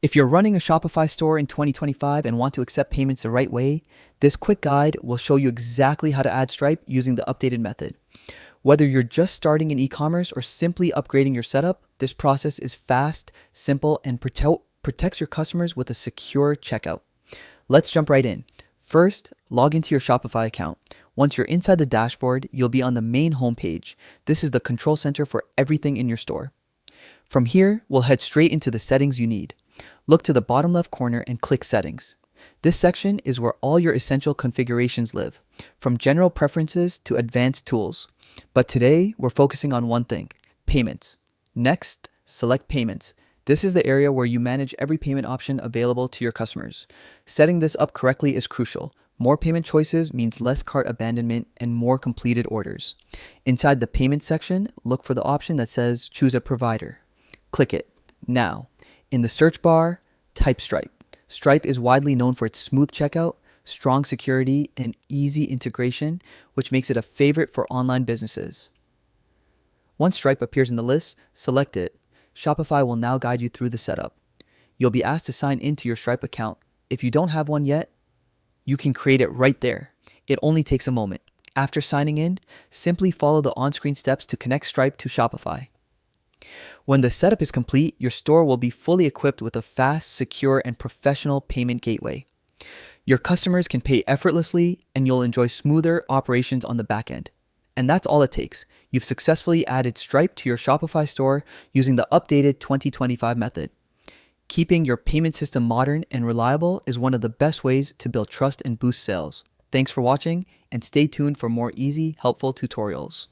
If you're running a Shopify store in 2025 and want to accept payments the right way, this quick guide will show you exactly how to add Stripe using the updated method. Whether you're just starting in e-commerce or simply upgrading your setup, this process is fast, simple, and protects your customers with a secure checkout. Let's jump right in. First, log into your Shopify account. Once you're inside the dashboard, you'll be on the main homepage. This is the control center for everything in your store. From here, we'll head straight into the settings you need. Look to the bottom left corner and click Settings. This section is where all your essential configurations live, from general preferences to advanced tools. But today, we're focusing on one thing: payments. Next, select Payments. This is the area where you manage every payment option available to your customers. Setting this up correctly is crucial. More payment choices means less cart abandonment and more completed orders. Inside the Payment section, look for the option that says Choose a Provider. Click it. Now, in the search bar, type Stripe. Stripe is widely known for its smooth checkout, strong security, and easy integration, which makes it a favorite for online businesses. Once Stripe appears in the list, select it. Shopify will now guide you through the setup. You'll be asked to sign into your Stripe account. If you don't have one yet, you can create it right there. It only takes a moment. After signing in, simply follow the on-screen steps to connect Stripe to Shopify. When the setup is complete, your store will be fully equipped with a fast, secure, and professional payment gateway. Your customers can pay effortlessly, and you'll enjoy smoother operations on the back end. And that's all it takes. You've successfully added Stripe to your Shopify store using the updated 2025 method. Keeping your payment system modern and reliable is one of the best ways to build trust and boost sales. Thanks for watching, and stay tuned for more easy, helpful tutorials.